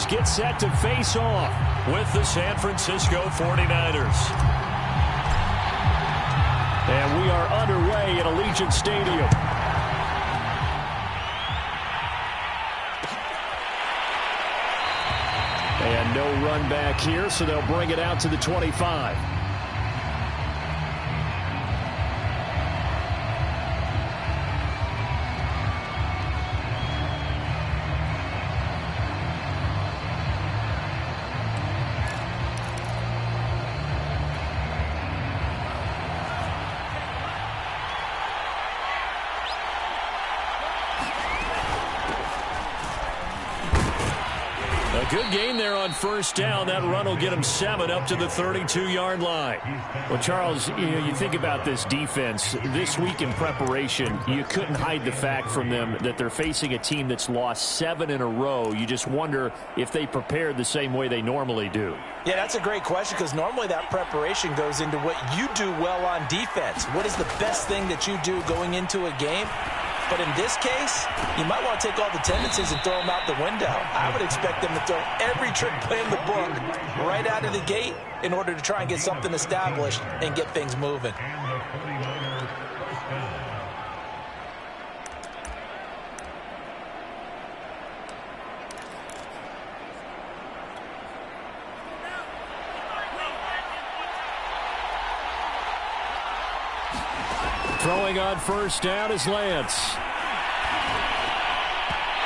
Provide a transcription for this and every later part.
Chargers get set to face off with the San Francisco 49ers. And we are underway at Allegiant Stadium. And no run back here, so they'll bring it out to the 25. Good game there on first down. That run will get them 7 up to the 32-yard line. Well, Charles, you think about this defense. This week in preparation, you couldn't hide the fact from them that they're facing a team that's lost 7 in a row. You just wonder if they prepared the same way they normally do. Yeah, that's a great question because normally that preparation goes into what you do well on defense. What is the best thing that you do going into a game? But in this case, you might want to take all the tendencies and throw them out the window. I would expect them to throw every trick play in the book right out of the gate in order to try and get something established and get things moving. Throwing on first down is Lance.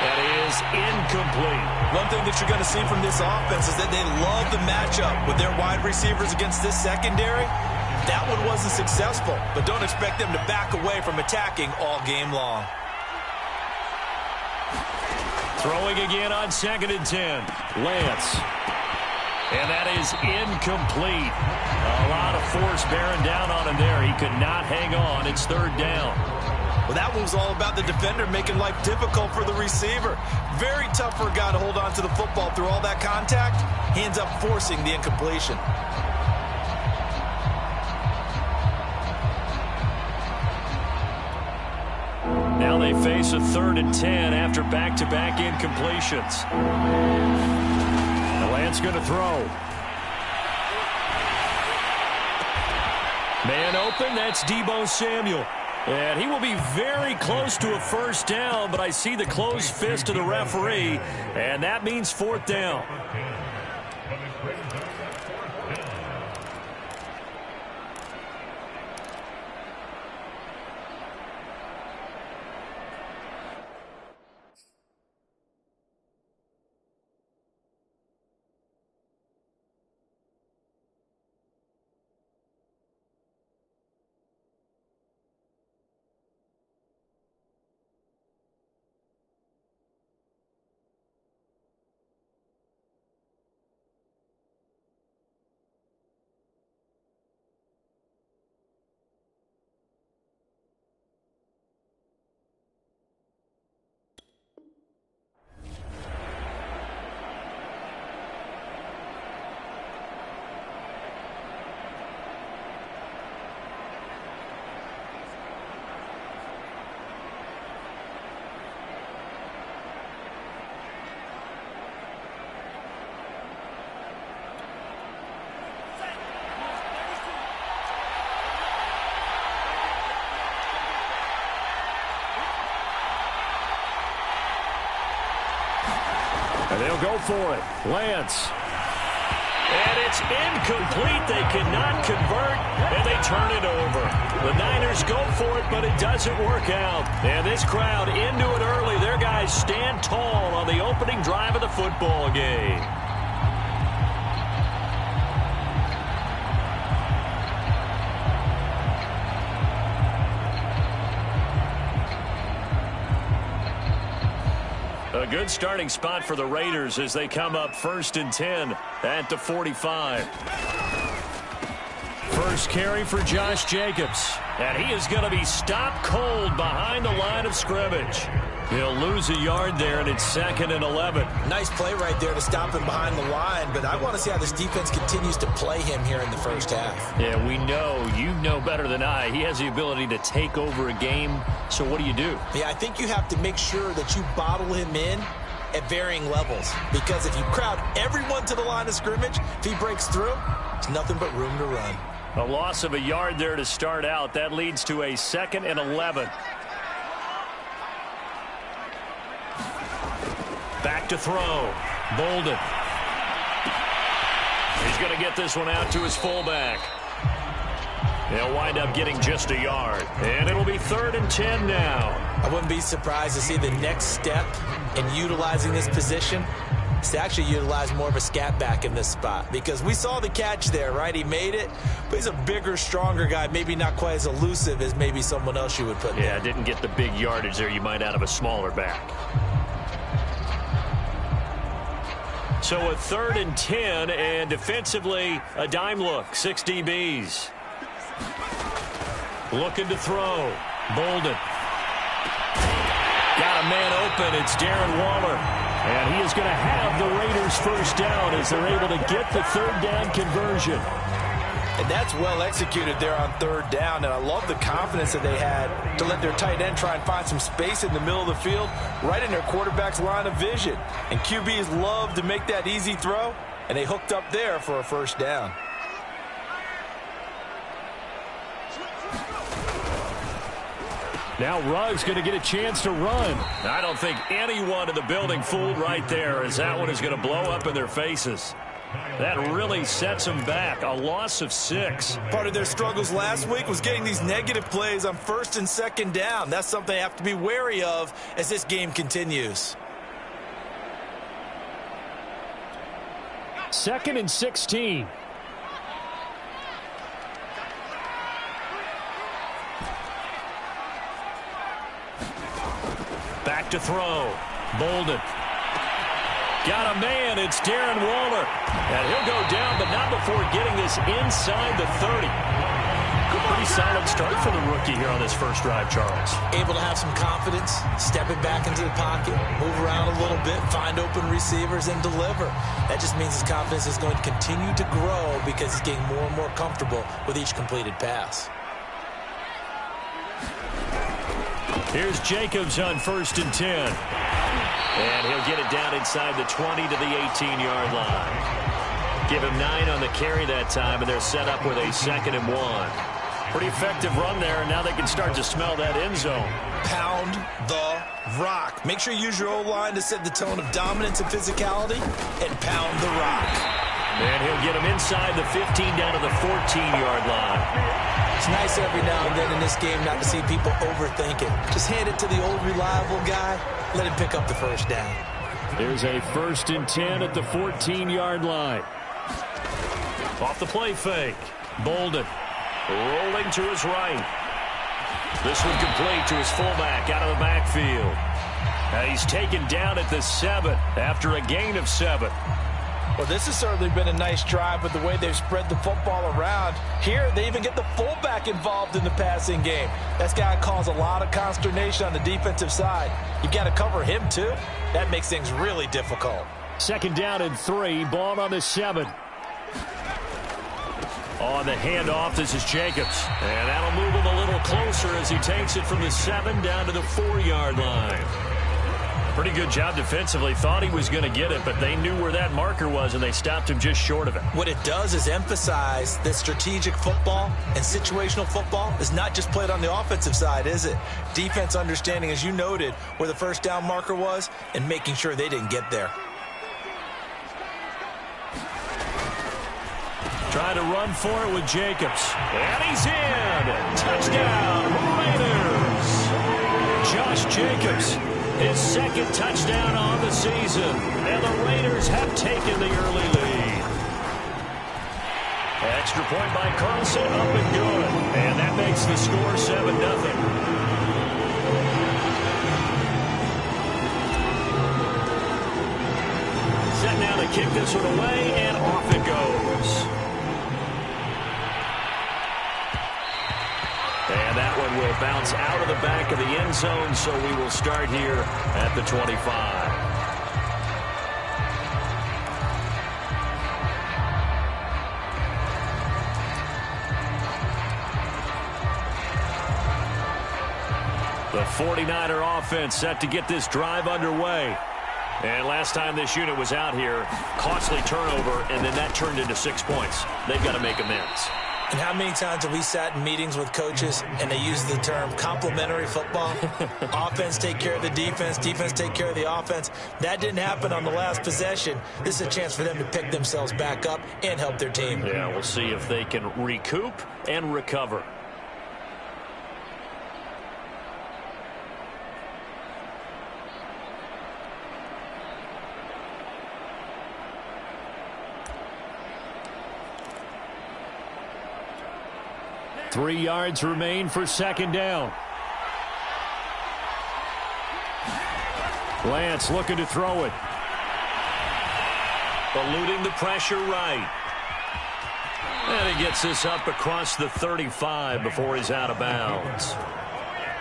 That is incomplete. One thing that you're going to see from this offense is that they love the matchup with their wide receivers against this secondary. That one wasn't successful, but don't expect them to back away from attacking all game long. Throwing again on 2nd and 10. Lance. And that is incomplete. A lot of force bearing down on him there. He could not hang on. It's 3rd down. Well, that one was all about the defender making life difficult for the receiver. Very tough for a guy to hold on to the football through all that contact. He ends up forcing the incompletion. Now they face a 3rd and 10 after back-to-back incompletions. Lance going to throw. Man open, that's Deebo Samuel. And he will be very close to a first down, but I see the closed fist of the referee, and that means 4th down. And they'll go for it. Lance. And it's incomplete. They cannot convert, and they turn it over. The Niners go for it, but it doesn't work out. And this crowd into it early. Their guys stand tall on the opening drive of the football game. A good starting spot for the Raiders as they come up 1st and 10 at the 45. First carry for Josh Jacobs. And he is going to be stopped cold behind the line of scrimmage. He'll lose a yard there, and it's 2nd and 11. Nice play right there to stop him behind the line, but I want to see how this defense continues to play him here in the first half. Yeah, we know, you know better than I, he has the ability to take over a game, so what do you do? Yeah, I think you have to make sure that you bottle him in at varying levels. Because if you crowd everyone to the line of scrimmage, if he breaks through, there's nothing but room to run. A loss of a yard there to start out. That leads to a 2nd and 11. Back to throw. Bolden. He's going to get this one out to his fullback. They'll wind up getting just a yard. And it'll be 3rd and 10 now. I wouldn't be surprised to see the next step in utilizing this position is to actually utilize more of a scat back in this spot. Because we saw the catch there, right? He made it, but he's a bigger, stronger guy, maybe not quite as elusive as maybe someone else you would put there. Yeah, didn't get the big yardage there you might out of a smaller back. So a 3rd and 10, and defensively, a dime look. 6 DBs. Looking to throw. Bolden. Got a man open. It's Darren Waller. And he is going to have the Raiders first down as they're able to get the 3rd down conversion. And that's well executed there on 3rd down. And I love the confidence that they had to let their tight end try and find some space in the middle of the field, right in their quarterback's line of vision. And QBs love to make that easy throw, and they hooked up there for a first down. Now Ruggs going to get a chance to run. I don't think anyone in the building fooled right there, as that one is going to blow up in their faces. That really sets them back. A loss of 6. Part of their struggles last week was getting these negative plays on 1st and 2nd down. That's something they have to be wary of as this game continues. 2nd and 16. Back to throw. Bolden. Got a man. It's Darren Waller. And he'll go down, but not before getting this inside the 30. Pretty solid start for the rookie here on this first drive, Charles. Able to have some confidence, stepping back into the pocket, move around a little bit, find open receivers, and deliver. That just means his confidence is going to continue to grow because he's getting more and more comfortable with each completed pass. Here's Jacobs on 1st and 10. And he'll get it down inside the 20 to the 18-yard line. Give him 9 on the carry that time, and they're set up with a 2nd and 1. Pretty effective run there, and now they can start to smell that end zone. Pound the rock. Make sure you use your O-line to set the tone of dominance and physicality, and pound the rock. And he'll get him inside the 15 down to the 14-yard line. It's nice every now and then in this game not to see people overthink it. Just hand it to the old reliable guy. Let him pick up the first down. There's a 1st and 10 at the 14-yard line. Off the play fake. Bolden rolling to his right. This one complete to his fullback out of the backfield. And he's taken down at the 7 after a gain of 7. Well, this has certainly been a nice drive with the way they've spread the football around. Here, they even get the fullback involved in the passing game. That's got to cause a lot of consternation on the defensive side. You've got to cover him, too. That makes things really difficult. 2nd down and 3, ball on the 7. On the handoff, this is Jacobs. And that'll move him a little closer as he takes it from the 7 down to the 4-yard line. Pretty good job defensively. Thought he was going to get it, but they knew where that marker was, and they stopped him just short of it. What it does is emphasize that strategic football and situational football is not just played on the offensive side, is it? Defense understanding, as you noted, where the first down marker was and making sure they didn't get there. Trying to run for it with Jacobs. And he's in. Touchdown, Raiders. Josh Jacobs. His 2nd touchdown on the season. And the Raiders have taken the early lead. Extra point by Carlson, up and good. And that makes the score 7-0. Set now to kick this one away, and off it goes. And that one will bounce out of the back of the end zone, so we will start here at the 25. The 49er offense set to get this drive underway. And last time this unit was out here, costly turnover, and then that turned into 6 points. They've got to make amends. And how many times have we sat in meetings with coaches and they use the term complementary football? Offense take care of the defense, defense take care of the offense. That didn't happen on the last possession. This is a chance for them to pick themselves back up and help their team. Yeah, we'll see if they can recoup and recover. Three yards remain for second down. Lance looking to throw it. Eluding the pressure right. And he gets this up across the 35 before he's out of bounds.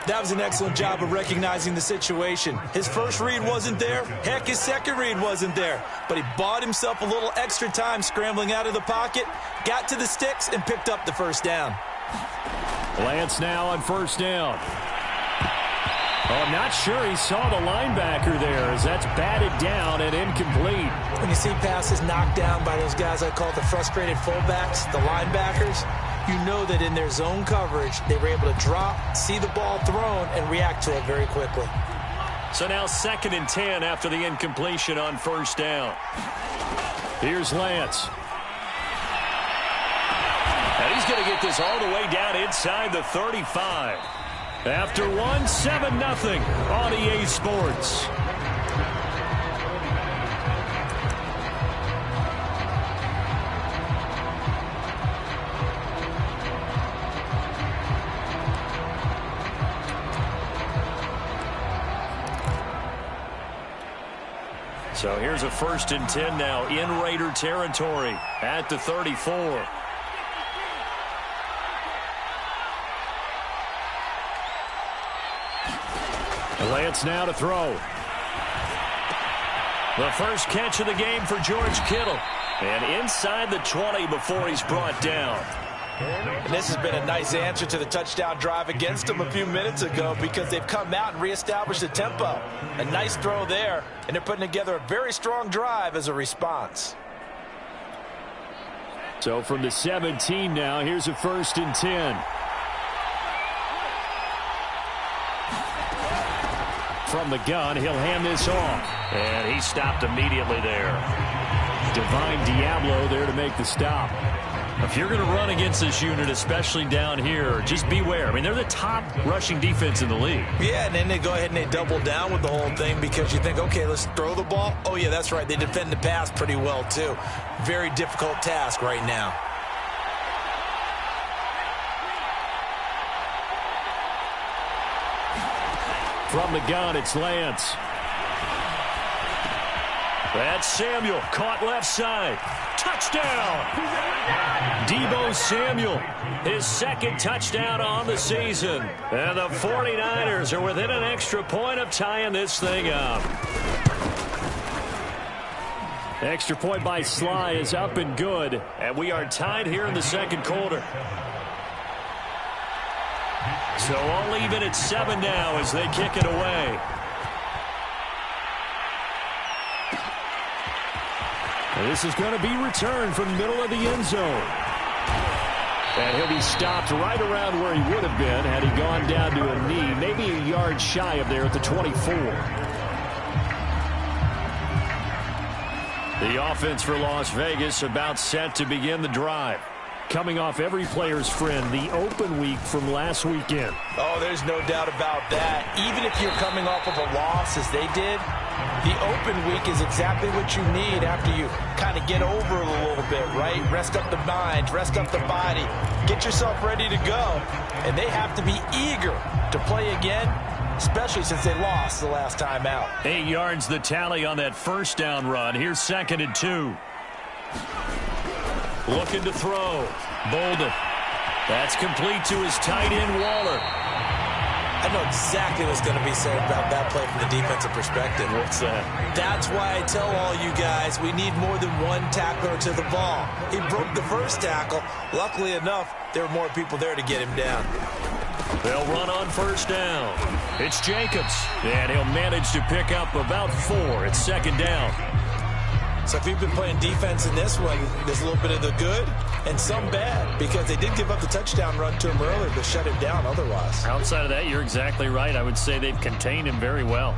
That was an excellent job of recognizing the situation. His first read wasn't there. Heck, his second read wasn't there. But he bought himself a little extra time scrambling out of the pocket, got to the sticks, and picked up the first down. Lance now on first down. Oh, I'm not sure he saw the linebacker there as that's batted down and incomplete. When you see passes knocked down by those guys I call the frustrated fullbacks, the linebackers, you know that in their zone coverage, they were able to drop, see the ball thrown, and react to it very quickly. So now 2nd and 10 after the incompletion on first down. Here's Lance. And he's going to get this all the way down inside the 35. After one, 7-0 on EA Sports. So here's a 1st and 10 now in Raider territory at the 34. Lance now to throw. The first catch of the game for George Kittle. And inside the 20 before he's brought down. And this has been a nice answer to the touchdown drive against them a few minutes ago because they've come out and reestablished the tempo. A nice throw there, and they're putting together a very strong drive as a response. So from the 17 now, here's a 1st and 10. From the gun, he'll hand this off. And he stopped immediately there. Divine Diablo there to make the stop. If you're going to run against this unit, especially down here, just beware. I mean, they're the top rushing defense in the league. Yeah, and then they go ahead and they double down with the whole thing because you think, okay, let's throw the ball. Oh, yeah, that's right. They defend the pass pretty well, too. Very difficult task right now. From the gun, it's Lance. That's Samuel, caught left side. Touchdown! Deebo Samuel, his 2nd touchdown on the season. And the 49ers are within an extra point of tying this thing up. Extra point by Sly is up and good. And we are tied here in the 2nd quarter. So all even at 7 now as they kick it away. And this is going to be returned from the middle of the end zone. And he'll be stopped right around where he would have been had he gone down to a knee, maybe a yard shy of there at the 24. The offense for Las Vegas about set to begin the drive. Coming off every player's friend, the open week from last weekend. Oh, there's no doubt about that. Even if you're coming off of a loss as they did, the open week is exactly what you need after you kind of get over it a little bit, right? Rest up the mind, rest up the body, get yourself ready to go. And they have to be eager to play again, especially since they lost the last time out. 8 yards the tally on that first down run. Here's 2nd and 2. Looking to throw. Bolden. That's complete to his tight end, Waller. I know exactly what's going to be said about that play from the defensive perspective. What's that? That's why I tell all you guys we need more than one tackler to the ball. He broke the first tackle. Luckily enough, there were more people there to get him down. They'll run on first down. It's Jacobs, and he'll manage to pick up about 4. It's second down. So if you've been playing defense in this one, there's a little bit of the good and some bad, because they did give up the touchdown run to him earlier, but shut him down otherwise. Outside of that, you're exactly right. I would say they've contained him very well.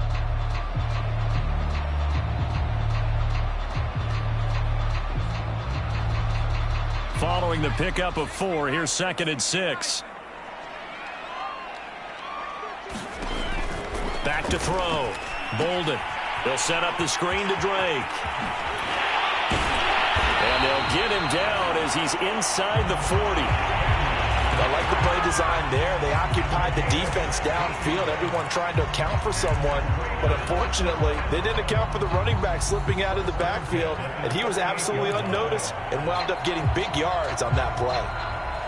Following the pickup of 4, here's second and 6. Back to throw. Bolden. They'll set up the screen to Drake. And they'll get him down as he's inside the 40. I like the play design there. They occupied the defense downfield, everyone trying to account for someone. But unfortunately, they didn't account for the running back slipping out of the backfield, and he was absolutely unnoticed and wound up getting big yards on that play.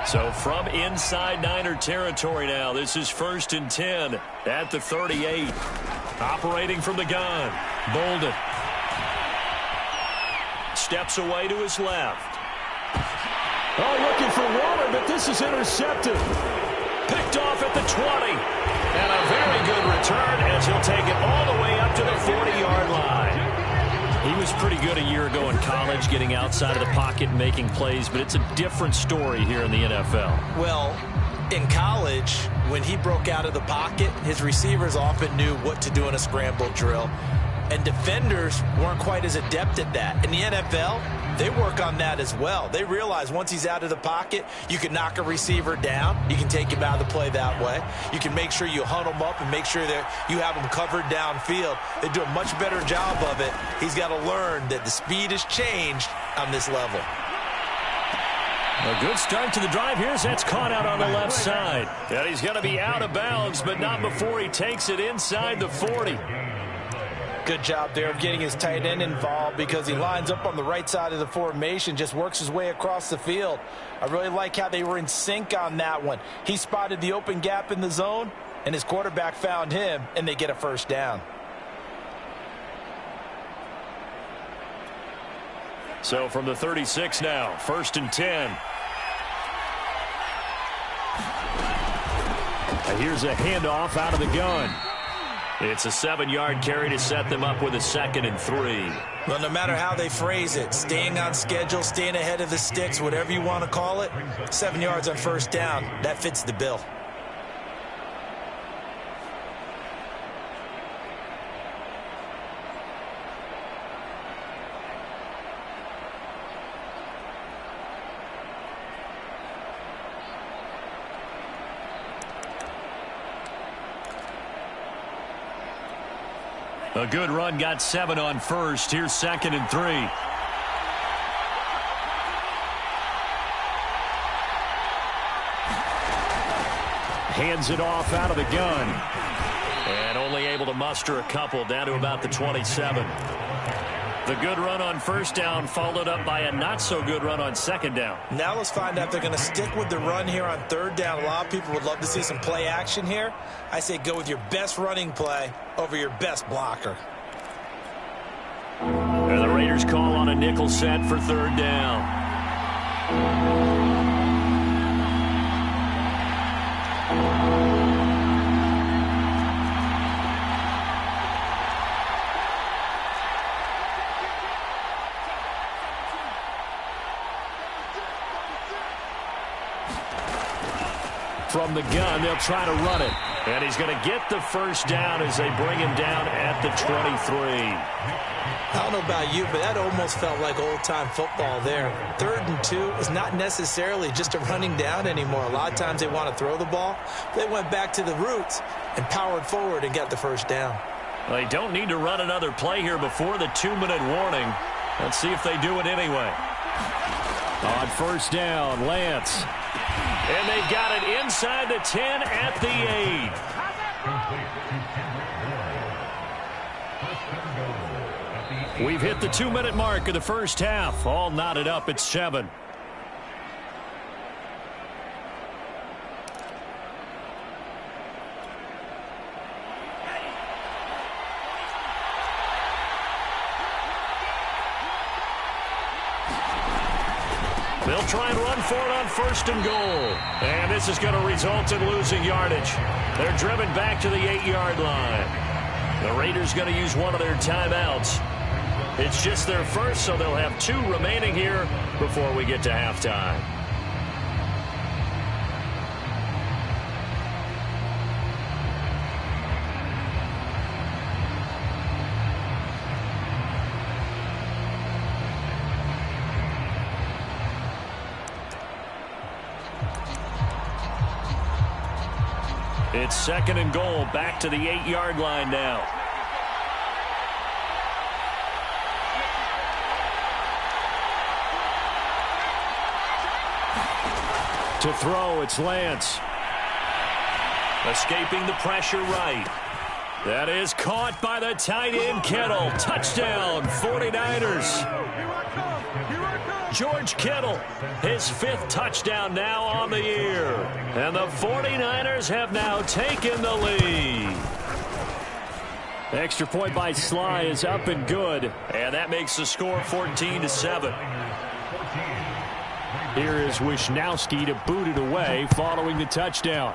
So from inside Niner territory now, this is first and 10 at the 38. Operating from the gun, Bolden. Steps away to his left. Oh, looking for Waller, but this is intercepted. Picked off at the 20. And a very good return as he'll take it all the way up to the 40-yard line. He was pretty good a year ago in college, getting outside of the pocket and making plays, but it's a different story here in the NFL. Well, in college, when he broke out of the pocket, his receivers often knew what to do in a scramble drill. And defenders weren't quite as adept at that. In the NFL, they work on that as well. They realize once he's out of the pocket, you can knock a receiver down. You can take him out of the play that way. You can make sure you hunt him up and make sure that you have him covered downfield. They do a much better job of it. He's got to learn that the speed has changed on this level. A good start to the drive here as that's caught out on the left side. And he's going to be out of bounds, but not before he takes it inside the 40. Good job there of getting his tight end involved, because he lines up on the right side of the formation, just works his way across the field. I really like how they were in sync on that one. He spotted the open gap in the zone, and his quarterback found him, and they get a first down. So from the 36 now, first and 10. And here's a handoff out of the gun. It's a 7-yard carry to set them up with a second and 3. Well, no matter how they phrase it, staying on schedule, staying ahead of the sticks, whatever you want to call it, 7 yards on first down, that fits the bill. A good run, got 7 on first. Here's second and 3. Hands it off out of the gun. And only able to muster a couple, down to about the 27. The good run on first down followed up by a not-so-good run on second down. Now let's find out if they're going to stick with the run here on third down. A lot of people would love to see some play action here. I say go with your best running play over your best blocker. And the Raiders call on a nickel set for third down. From the gun, they'll try to run it. And he's going to get the first down as they bring him down at the 23. I don't know about you, but that almost felt like old-time football there. 3rd and 2 is not necessarily just a running down anymore. A lot of times they want to throw the ball. They went back to the roots and powered forward and got the first down. They don't need to run another play here before the 2-minute warning. Let's see if they do it anyway. On first down, Lance. And they've got it inside the 10 at the 8. We've hit the 2-minute mark of the first half. All knotted up at 7. They'll try and run for it on 1st and goal. And this is going to result in losing yardage. They're driven back to the 8-yard line. The Raiders going to use one of their timeouts. It's just their first, so they'll have 2 remaining here before we get to halftime. It's 2nd and goal, back to the 8-yard line now. To throw, it's Lance. Escaping the pressure right. That is caught by the tight end Kittle. Touchdown, 49ers. George Kittle, his 5th touchdown now on the year. And the 49ers have now taken the lead. Extra point by Sly is up and good. And that makes the score 14-7. Here is Wisnowski to boot it away following the touchdown.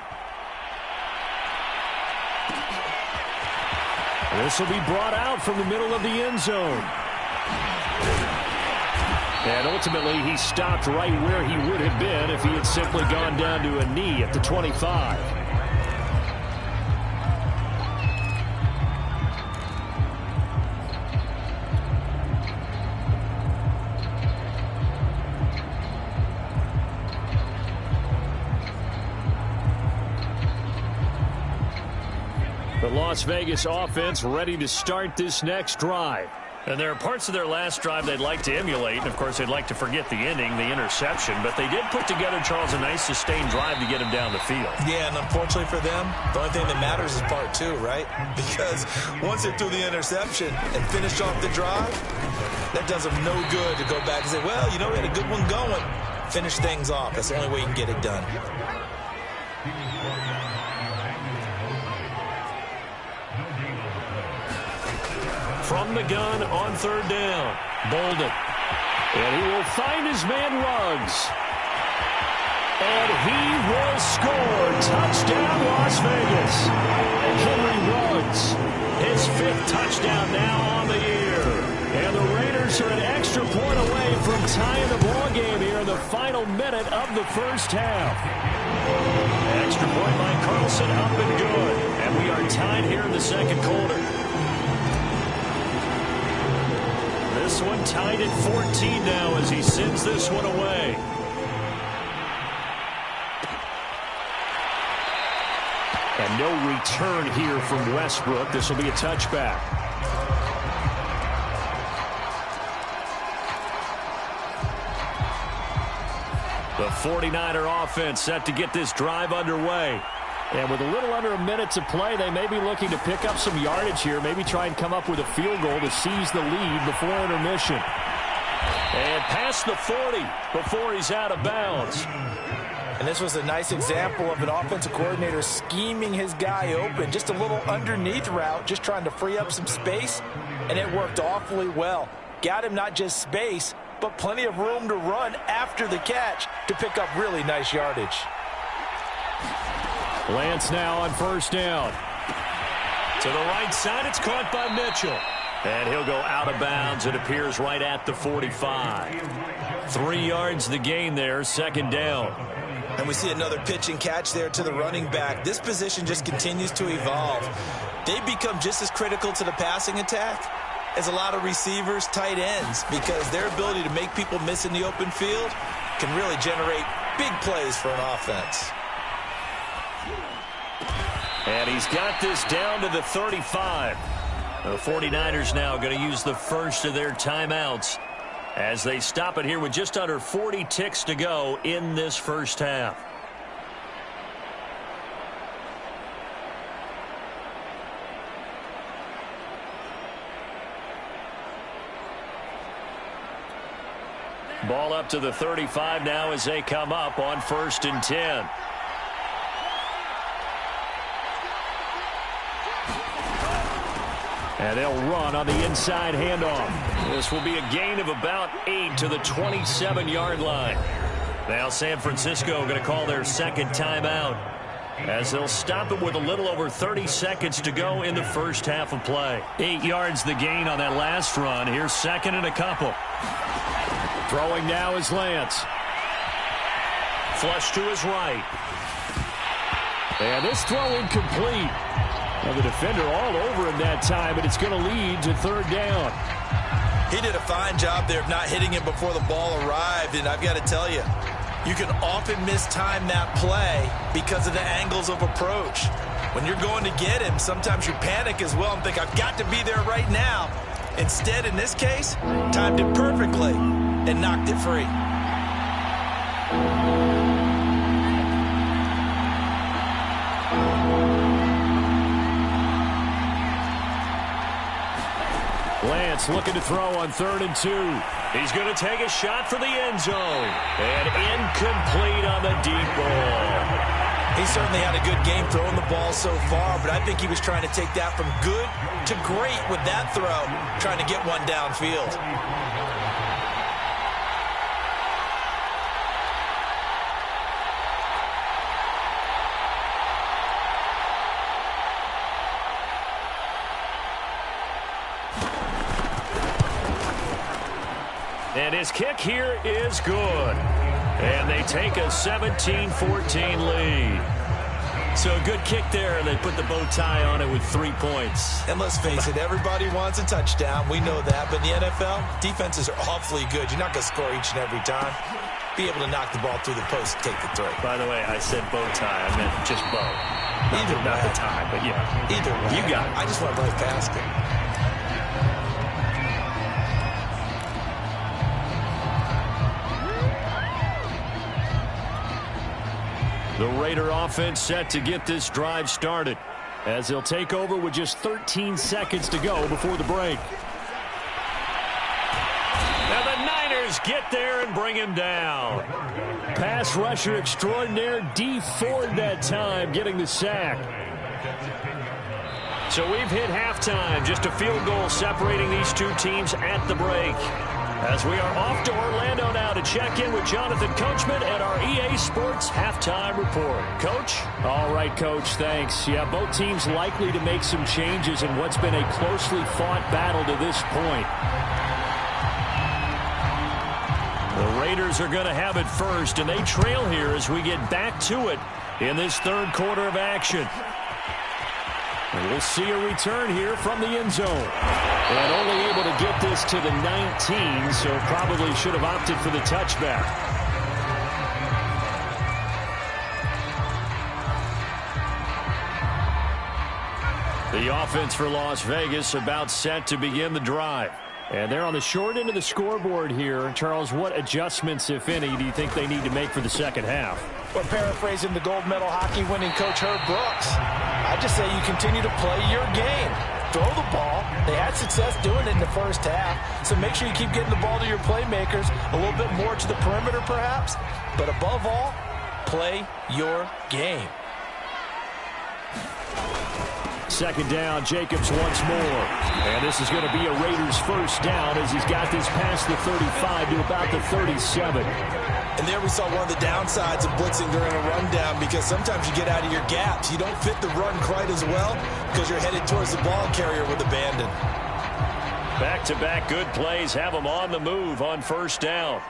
This will be brought out from the middle of the end zone. And ultimately, he stopped right where he would have been if he had simply gone down to a knee at the 25. The Las Vegas offense ready to start this next drive. And there are parts of their last drive they'd like to emulate. And, of course, they'd like to forget the ending, the interception. But they did put together, Charles, a nice sustained drive to get him down the field. Yeah, and unfortunately for them, the only thing that matters is part 2, right? Because once they threw the interception and finished off the drive, that does them no good to go back and say, well, you know, we had a good one going. Finish things off. That's the only way you can get it done. From the gun on 3rd down. Bolden. And he will find his man Ruggs. And he will score. Touchdown, Las Vegas. Henry Ruggs. His 5th touchdown now on the year. And the Raiders are an extra point away from tying the ball game here in the final minute of the first half. Extra point by Carlson, up and good. And we are tied here in the 2nd quarter. This one tied at 14 now as he sends this one away. And no return here from Westbrook. This will be a touchback. The 49er offense set to get this drive underway. And with a little under a minute to play, they may be looking to pick up some yardage here, maybe try and come up with a field goal to seize the lead before intermission. And past the 40 before he's out of bounds. And this was a nice example of an offensive coordinator scheming his guy open. Just a little underneath route, just trying to free up some space, and it worked awfully well. Got him not just space, but plenty of room to run after the catch to pick up really nice yardage. Lance now on 1st down. To the right side, it's caught by Mitchell. And he'll go out of bounds. It appears right at the 45. 3 yards the gain there, 2nd down. And we see another pitch and catch there to the running back. This position just continues to evolve. They've become just as critical to the passing attack as a lot of receivers, tight ends, because their ability to make people miss in the open field can really generate big plays for an offense. And he's got this down to the 35. The 49ers now going to use the first of their timeouts as they stop it here with just under 40 ticks to go in this first half. Ball up to the 35 now as they come up on 1st and 10. And they'll run on the inside handoff. This will be a gain of about 8 to the 27-yard line. Now San Francisco going to call their second timeout, as they'll stop it with a little over 30 seconds to go in the first half of play. 8 yards the gain on that last run. Here's second and a couple. Throwing now is Lance. Flush to his right. And this throw incomplete. Now the defender all over him that time, but it's going to lead to third down. He did a fine job there of not hitting him before the ball arrived, and I've got to tell you, you can often mistime that play because of the angles of approach. When you're going to get him, sometimes you panic as well and think, I've got to be there right now. Instead, in this case, timed it perfectly and knocked it free. Lance looking to throw on 3rd and 2. He's going to take a shot for the end zone. And incomplete on the deep ball. He certainly had a good game throwing the ball so far, but I think he was trying to take that from good to great with that throw, trying to get one downfield. And his kick here is good. And they take a 17-14 lead. So a good kick there. They put the bow tie on it with 3 points. And let's face it, everybody wants a touchdown. We know that. But in the NFL, defenses are awfully good. You're not going to score each and every time. Be able to knock the ball through the post and take the throw. By the way, I said bow tie. I meant just bow. Not the tie, but yeah. Either way. You got it. I just went right past it. The Raider offense set to get this drive started, as they'll take over with just 13 seconds to go before the break. Now the Niners get there and bring him down. Pass rusher extraordinaire, D. Ford that time, getting the sack. So we've hit halftime, just a field goal separating these two teams at the break. As we are off to Orlando now to check in with Jonathan Coachman at our EA Sports Halftime Report. Coach? All right, Coach, thanks. Yeah, both teams likely to make some changes in what's been a closely fought battle to this point. The Raiders are going to have it first, and they trail here as we get back to it in this third quarter of action. And we'll see a return here from the end zone. And only able to get this to the 19, so probably should have opted for the touchback. The offense for Las Vegas about set to begin the drive. And they're on the short end of the scoreboard here. Charles, what adjustments, if any, do you think they need to make for the second half? Well, paraphrasing the gold medal hockey winning coach Herb Brooks, I just say you continue to play your game. Throw the ball. They had success doing it in the first half, so make sure you keep getting the ball to your playmakers, a little bit more to the perimeter perhaps, but above all, play your game. Second down, Jacobs once more. And this is going to be a Raiders first down as he's got this past the 35 to about the 37. And there we saw one of the downsides of blitzing during a rundown, because sometimes you get out of your gaps. You don't fit the run quite as well because you're headed towards the ball carrier with abandon. Back-to-back good plays have them on the move on first down.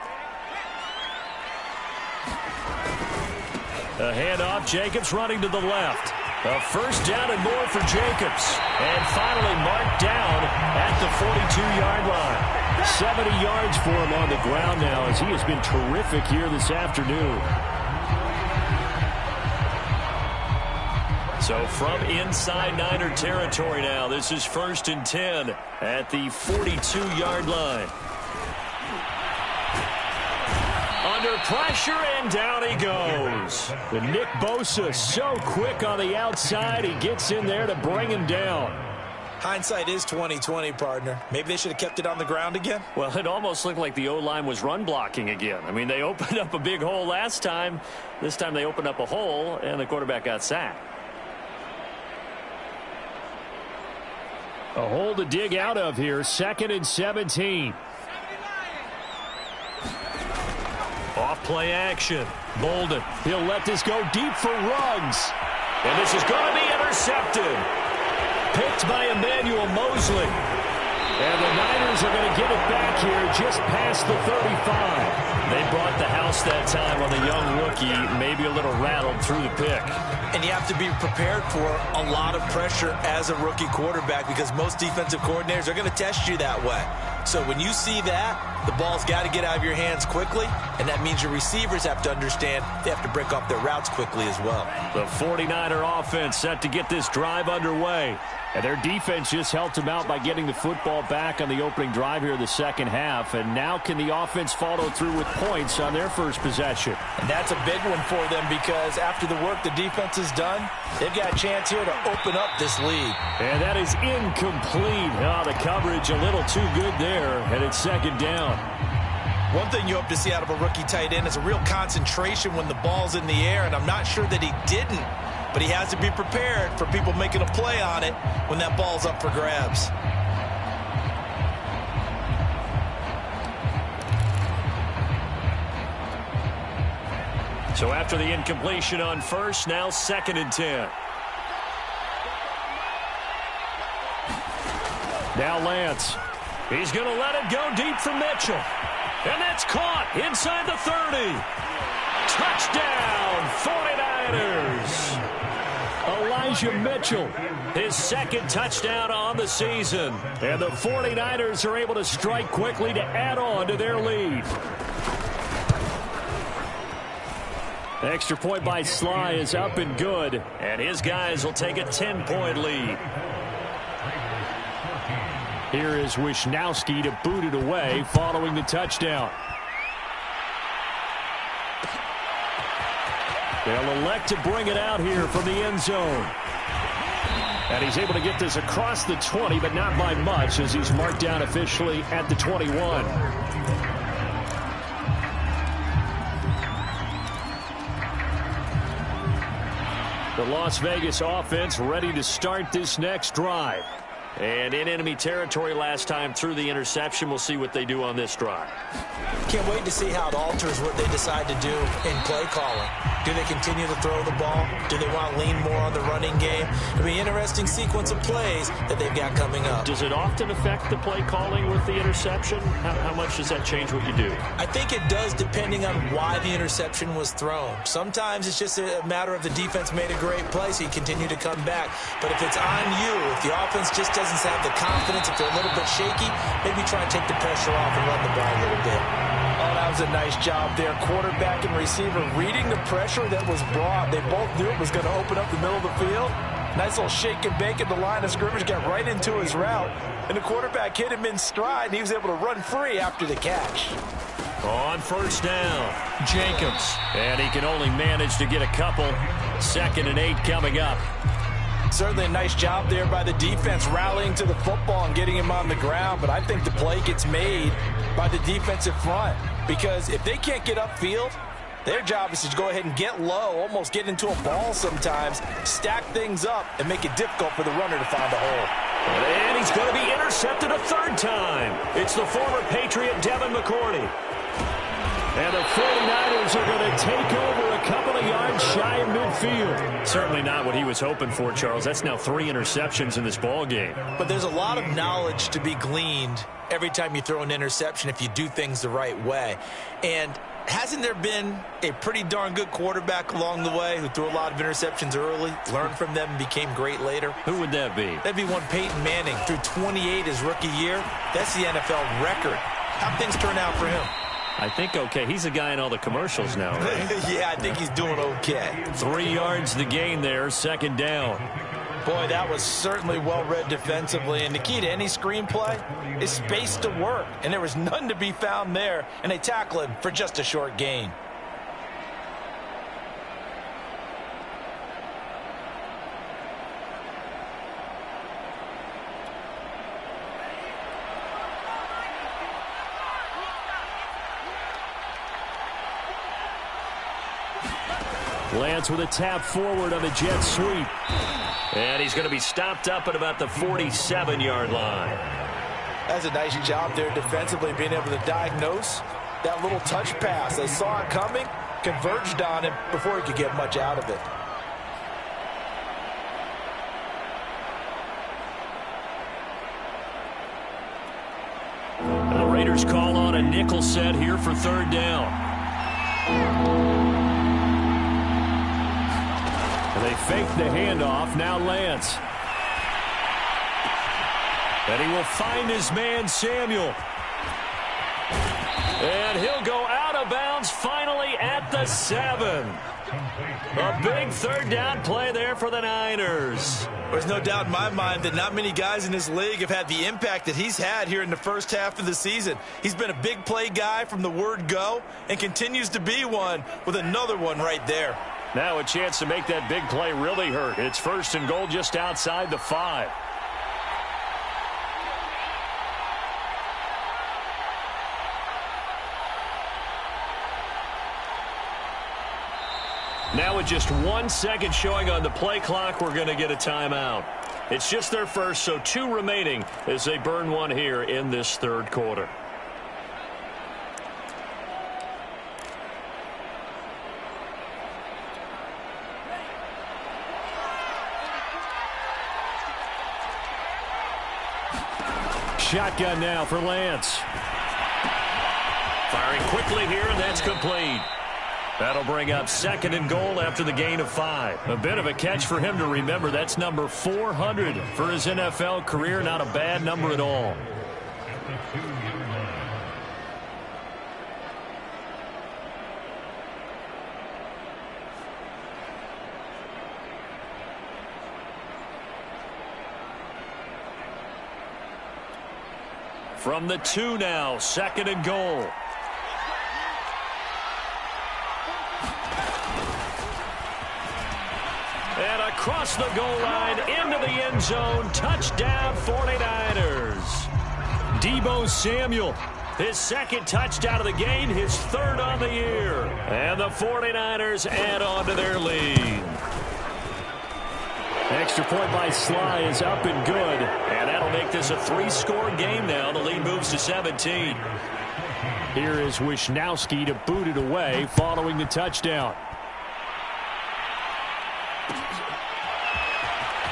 A handoff, Jacobs running to the left. A first down and more for Jacobs. And finally marked down at the 42-yard line. 70 yards for him on the ground now, as he has been terrific here this afternoon. So from inside Niner territory now, this is 1st and 10 at the 42-yard line. Under pressure, and down he goes. The Nick Bosa so quick on the outside, he gets in there to bring him down. Hindsight is 20/20, partner. Maybe they should have kept it on the ground again. Well, it almost looked like the O-line was run blocking again. I mean, they opened up a big hole last time. This time they opened up a hole, and the quarterback got sacked. A hole to dig out of here. 2nd and 17. Off play action. Bolden. He'll let this go deep for Ruggs. And this is going to be intercepted. Picked by Emmanuel Mosley. And the Niners are going to get it back here just past the 35. They brought the house that time on the young rookie, maybe a little rattled through the pick. And you have to be prepared for a lot of pressure as a rookie quarterback because most defensive coordinators are going to test you that way. So when you see that, the ball's got to get out of your hands quickly, and that means your receivers have to understand they have to break off their routes quickly as well. The 49er offense set to get this drive underway. And their defense just helped them out by getting the football back on the opening drive here in the second half. And now can the offense follow through with points on their first possession? And that's a big one for them because after the work the defense has done, they've got a chance here to open up this lead. And that is incomplete. Oh, the coverage a little too good there, and it's 2nd down. One thing you hope to see out of a rookie tight end is a real concentration when the ball's in the air, and I'm not sure that he didn't. But he has to be prepared for people making a play on it when that ball's up for grabs. So after the incompletion on first, now 2nd and 10. Now Lance. He's going to let it go deep for Mitchell. And that's caught inside the 30. Touchdown, 49ers. Elijah Mitchell, his 2nd touchdown on the season. And the 49ers are able to strike quickly to add on to their lead. The extra point by Sly is up and good. And his guys will take a 10-point lead. Here is Wisnowski to boot it away following the touchdown. They'll elect to bring it out here from the end zone. And he's able to get this across the 20, but not by much as he's marked down officially at the 21. The Las Vegas offense ready to start this next drive. And in enemy territory last time through the interception. We'll see what they do on this drive. Can't wait to see how it alters what they decide to do in play calling. Do they continue to throw the ball? Do they want to lean more on the running game? It'll be an interesting sequence of plays that they've got coming up. Does it often affect the play calling with the interception? How much does that change what you do? I think it does depending on why the interception was thrown. Sometimes it's just a matter of the defense made a great play, so you continue to come back. But if it's on you, if the offense just doesn't have the confidence, if they're a little bit shaky, maybe try and take the pressure off and run the ball a little bit. Oh, that was a nice job there. Quarterback and receiver reading the pressure that was brought. They both knew it was going to open up the middle of the field. Nice little shake and bake at the line of scrimmage, got right into his route. And the quarterback hit him in stride, and he was able to run free after the catch. On first down, Jacobs. And he can only manage to get a couple. 2nd and 8 coming up. Certainly a nice job there by the defense rallying to the football and getting him on the ground, but I think the play gets made by the defensive front because if they can't get upfield, their job is to go ahead and get low, almost get into a ball sometimes, stack things up, and make it difficult for the runner to find a hole. And he's going to be intercepted a 3rd time. It's the former Patriot Devin McCourty. And the 49ers are going to take over a couple of yards shy of midfield. Certainly not what he was hoping for, Charles. That's now 3 interceptions in this ball game. But there's a lot of knowledge to be gleaned every time you throw an interception if you do things the right way. And hasn't there been a pretty darn good quarterback along the way who threw a lot of interceptions early, learned from them, and became great later? Who would that be? That'd be one Peyton Manning. Threw 28 his rookie year. That's the NFL record. How'd things turn out for him? I think okay. He's a guy in all the commercials now, right? Yeah, I think he's doing okay. 3 yards to gain there, 2nd down. Boy, that was certainly well-read defensively. And the key to any screenplay is space to work. And there was none to be found there. And they tackle him for just a short gain. Lance with a tap forward on the jet sweep. And he's going to be stopped up at about the 47-yard line. That's a nice job there defensively, being able to diagnose that little touch pass. They saw it coming, converged on him before he could get much out of it. And the Raiders call on a nickel set here for third down. And they fake the handoff. Now Lance. And he will find his man, Samuel. And he'll go out of bounds finally at the 7. A big third down play there for the Niners. There's no doubt in my mind that not many guys in this league have had the impact that he's had here in the first half of the season. He's been a big play guy from the word go and continues to be one with another one right there. Now a chance to make that big play really hurt. It's first and goal just outside the 5. Now with just 1 second showing on the play clock, we're going to get a timeout. It's just their first, so 2 remaining as they burn one here in this third quarter. Shotgun now for Lance. Firing quickly here, and that's complete. That'll bring up second and goal after the gain of 5. A bit of a catch for him to remember. That's number 400 for his NFL career. Not a bad number at all. From the 2 now, second and goal. And across the goal line, into the end zone, touchdown 49ers. Deebo Samuel, his second touchdown of the game, his third on the year. And the 49ers add on to their lead. Extra point by Sly is up and good. And that'll make this a 3-score game now. The lead moves to 17. Here is Wisnowski to boot it away following the touchdown.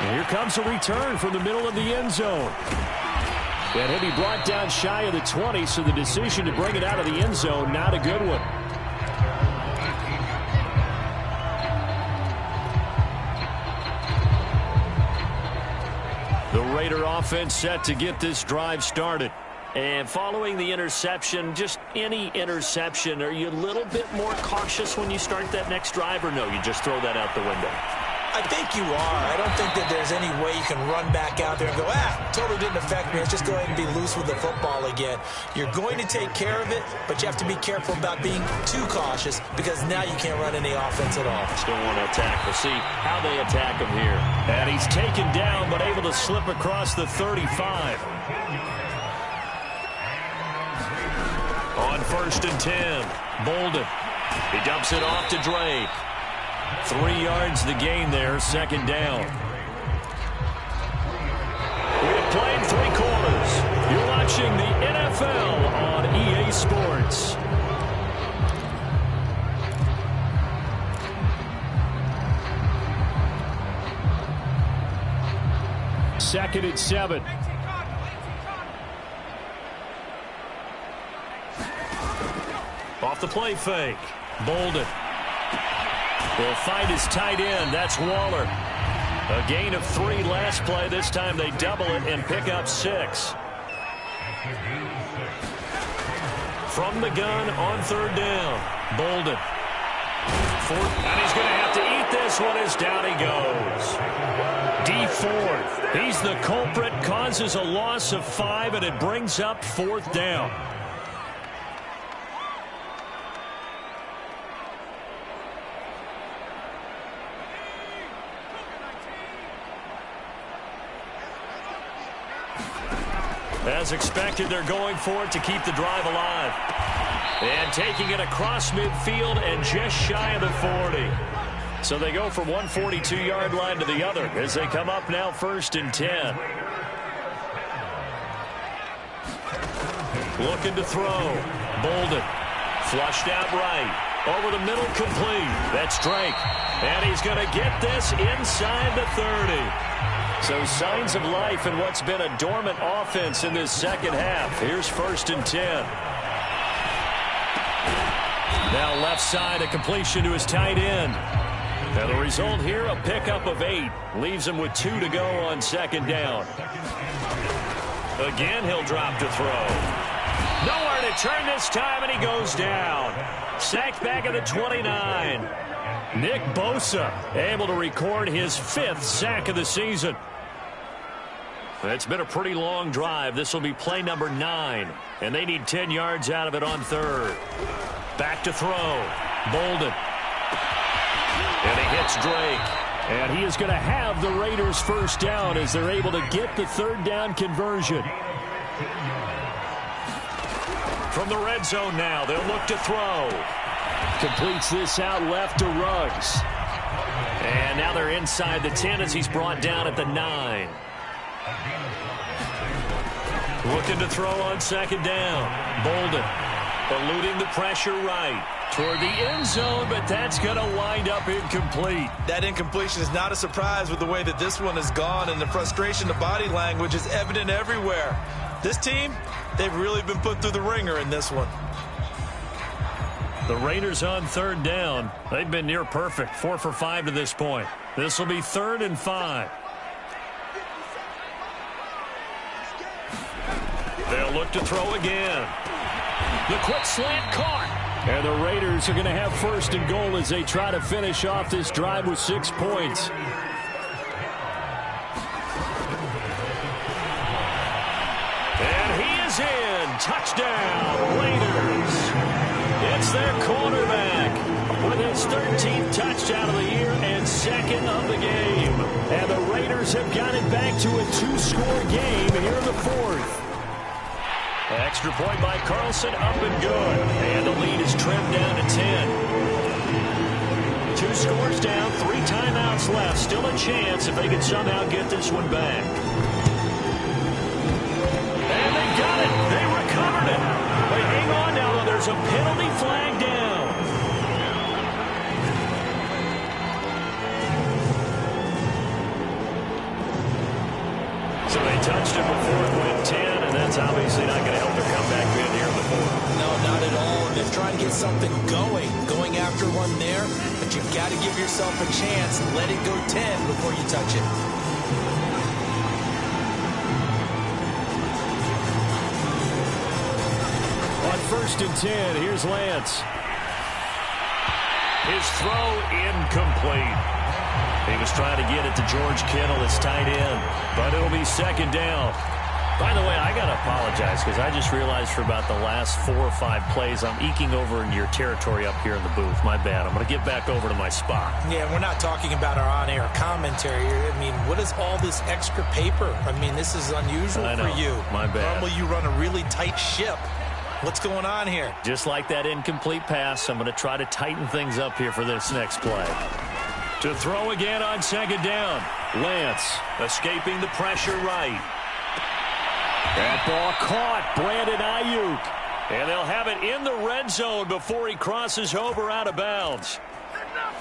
And here comes a return from the middle of the end zone. And he'll be brought down shy of the 20, so the decision to bring it out of the end zone, not a good one. The Raider offense set to get this drive started. And following the interception, just any interception, are you a little bit more cautious when you start that next drive, or no, you just throw that out the window? I think you are. I don't think that there's any way you can run back out there and go, totally didn't affect me. Let's just go ahead and be loose with the football again. You're going to take care of it, but you have to be careful about being too cautious because now you can't run any offense at all. Still want to attack. We'll see how they attack him here. And he's taken down, but able to slip across the 35. On 1st and 10, Bolden. He dumps it off to Drake. 3 yards the gain there, second down. We have played 3 quarters. You're watching the NFL on EA Sports. Second and 7. Off the play fake. Bolden will find his tight end. That's Waller. A gain of 3 last play. This time they double it and pick up 6. From the gun on 3rd down. Bolden. And he's going to have to eat this one as down he goes. D Ford. He's the culprit. Causes a loss of 5, and it brings up 4th down. As expected, they're going for it to keep the drive alive. And taking it across midfield and just shy of the 40. So they go from one 42-yard line to the other as they come up now 1st and 10. Looking to throw. Bolden. Flushed out right. Over the middle, complete. That's Drake. And he's going to get this inside the 30. So signs of life in what's been a dormant offense in this second half. Here's 1st and 10. Now left side, a completion to his tight end. Now the result here, a pickup of 8. Leaves him with 2 to go on 2nd down. Again, he'll drop to throw. Nowhere to turn this time, and he goes down. Sacked back at the 29. Nick Bosa able to record his 5th sack of the season. It's been a pretty long drive. This will be play number 9, and they need 10 yards out of it on 3rd. Back to throw. Bolden. And he hits Drake. And he is going to have the Raiders' 1st down as they're able to get the 3rd down conversion. From the red zone now, they'll look to throw. Completes this out left to Ruggs. And now they're inside the 10 as he's brought down at the 9. Looking to throw on 2nd down. Bolden eluding the pressure right toward the end zone, but that's going to wind up incomplete. That incompletion is not a surprise with the way that this one has gone, and the frustration, the body language is evident everywhere. This team, they've really been put through the ringer in this one. The Raiders on 3rd down. They've been near perfect, 4 for 5 to this point. This will be 3rd and 5. They'll look to throw again. The quick slant caught. And the Raiders are going to have 1st and goal as they try to finish off this drive with 6 points. And he is in. Touchdown, Raiders. It's their quarterback with his 13th touchdown of the year and 2nd of the game. And the Raiders have got it back to a 2-score game here in the 4th. Extra point by Carlson, up and good. And the lead is trimmed down to 10. 2 scores down, 3 timeouts left. Still a chance if they can somehow get this one back. And they got it. They recovered it. But hang on now, though. There's a penalty flag down. So they touched it before it went 10, and that's obviously not going to help their comeback bid here in the 4th. No, not at all. And they're trying to get something going after one there, but you've got to give yourself a chance. Let it go 10 before you touch it. On 1st and 10, here's Lance. His throw incomplete. He was trying to get it to George Kittle, his tight end, but it'll be 2nd down. By the way, I got to apologize because I just realized for about the last 4 or 5 plays, I'm eking over into your territory up here in the booth. My bad. I'm going to get back over to my spot. Yeah, we're not talking about our on-air commentary. I mean, what is all this extra paper? I mean, this is unusual for you. My bad. Normally you run a really tight ship. What's going on here? Just like that incomplete pass, I'm going to try to tighten things up here for this next play. To throw again on 2nd down. Lance escaping the pressure right. That ball caught. Brandon Ayuk. And they'll have it in the red zone before he crosses over out of bounds.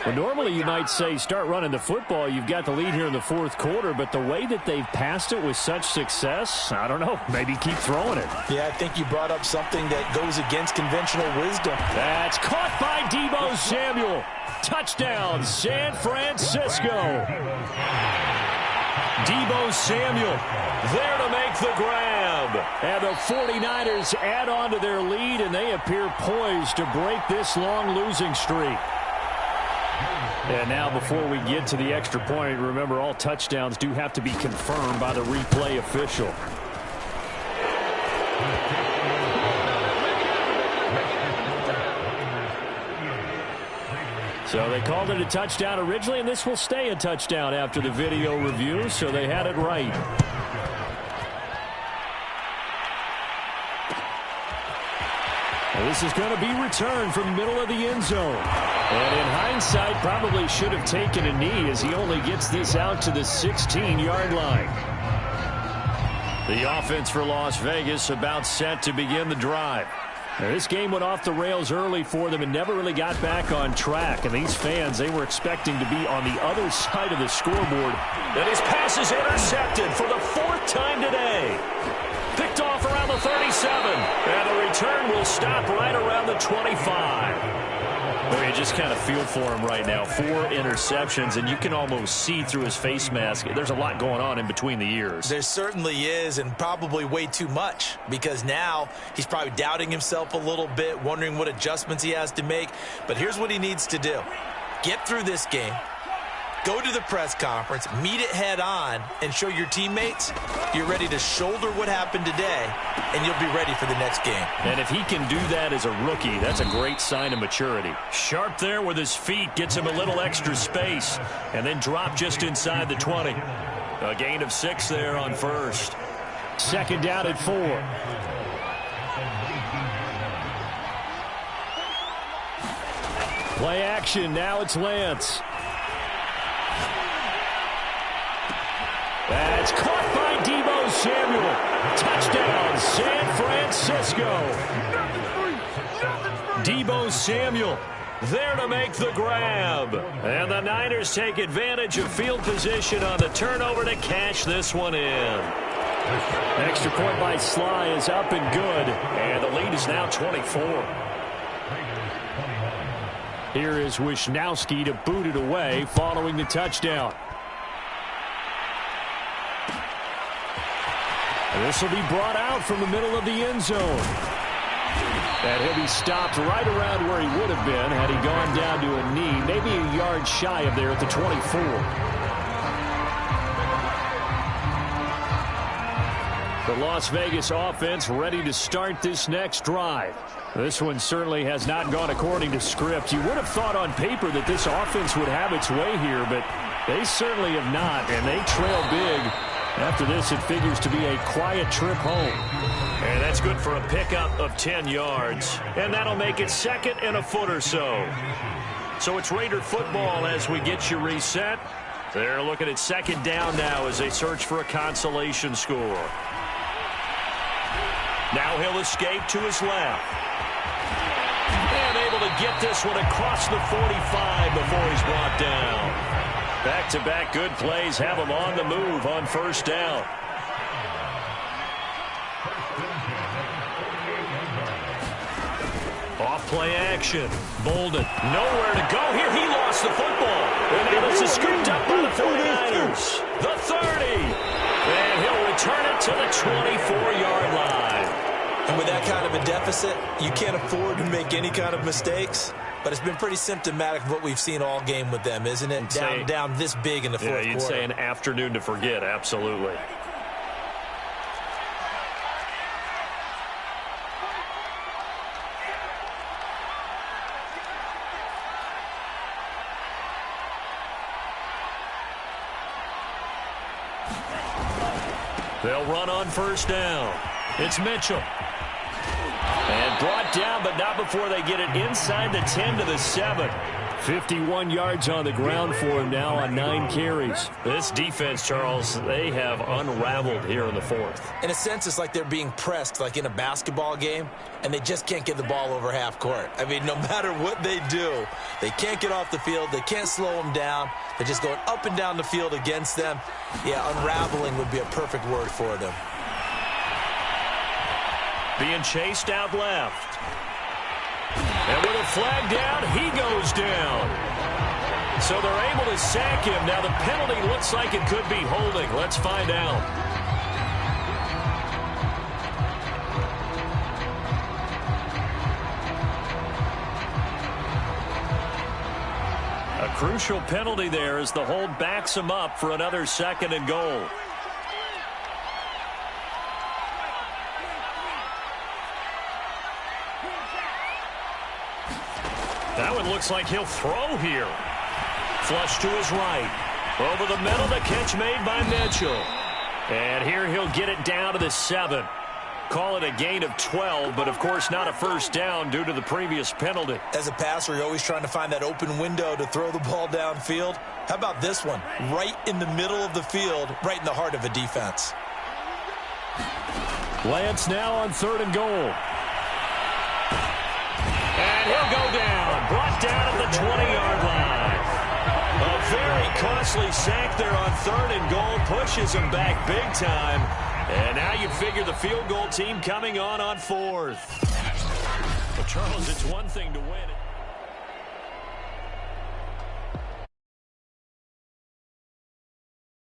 Well, normally you might say start running the football. You've got the lead here in the 4th quarter, but the way that they've passed it with such success, I don't know, maybe keep throwing it. Yeah, I think you brought up something that goes against conventional wisdom. That's caught by Deebo Samuel. Touchdown, San Francisco. Deebo Samuel there to make the grab. And the 49ers add on to their lead, and they appear poised to break this long losing streak. And now before we get to the extra point, remember all touchdowns do have to be confirmed by the replay official. So they called it a touchdown originally, and this will stay a touchdown after the video review, so they had it right. This is going to be returned from the middle of the end zone. And in hindsight, probably should have taken a knee as he only gets this out to the 16-yard line. The offense for Las Vegas about set to begin the drive. Now, this game went off the rails early for them and never really got back on track. And these fans, they were expecting to be on the other side of the scoreboard. And his pass is intercepted for the 4th time today. Picked off around the 37. And the return will stop right around the 25. Well, you just kind of feel for him right now. 4 interceptions, and you can almost see through his face mask. There's a lot going on in between the ears. There certainly is, and probably way too much, because now he's probably doubting himself a little bit, wondering what adjustments he has to make. But here's what he needs to do. Get through this game. Go to the press conference, meet it head on, and show your teammates you're ready to shoulder what happened today, and you'll be ready for the next game. And if he can do that as a rookie, that's a great sign of maturity. Sharp there with his feet, gets him a little extra space, and then drop just inside the 20. A gain of 6 there on first. 2nd down at 4. Play action, now it's Lance. That's caught by Deebo Samuel. Touchdown, San Francisco. Deebo Samuel there to make the grab. And the Niners take advantage of field position on the turnover to cash this one in. Extra point by Sly is up and good. And the lead is now 24. Here is Wisnowski to boot it away following the touchdown. This will be brought out from the middle of the end zone. And he'll be stopped right around where he would have been had he gone down to a knee, maybe a yard shy of there at the 24. The Las Vegas offense ready to start this next drive. This one certainly has not gone according to script. You would have thought on paper that this offense would have its way here, but they certainly have not, and they trail big. After this, it figures to be a quiet trip home. And that's good for a pickup of 10 yards. And that'll make it 2nd and a foot or so. So it's Raider football as we get you reset. They're looking at 2nd down now as they search for a consolation score. Now he'll escape to his left. And able to get this one across the 45 before he's brought down. Back-to-back good plays have him on the move on 1st down. Off play action. Bolden nowhere to go here. He lost the football. And now this is scooped up by the 49ers. The 30. And he'll return it to the 24-yard line. And with that kind of a deficit, you can't afford to make any kind of mistakes. But it's been pretty symptomatic of what we've seen all game with them, isn't it? Down this big in the 4th quarter. Yeah, you'd say an afternoon to forget, absolutely. They'll run on 1st down. It's Mitchell. And brought down, but not before they get it inside the 10 to the 7. 51 yards on the ground for him now on 9 carries. This defense, Charles, they have unraveled here in the 4th. In a sense, it's like they're being pressed like in a basketball game, and they just can't get the ball over half court. I mean, no matter what they do, they can't get off the field. They can't slow them down. They're just going up and down the field against them. Yeah, unraveling would be a perfect word for them. Being chased out left. And with a flag down, he goes down. So they're able to sack him. Now the penalty looks like it could be holding. Let's find out. A crucial penalty there as the hold backs him up for another 2nd and goal. That one looks like he'll throw here. Flush to his right. Over the middle, the catch made by Mitchell. And here he'll get it down to the 7. Call it a gain of 12, but of course not a first down due to the previous penalty. As a passer, you're always trying to find that open window to throw the ball downfield. How about this one? Right in the middle of the field, right in the heart of a defense. Lance now on 3rd and goal. And he'll go down. Brought down at the 20-yard line. A very costly sack there on 3rd and goal. Pushes him back big time. And now you figure the field goal team coming on 4th. Well, Charles, it's one thing to win.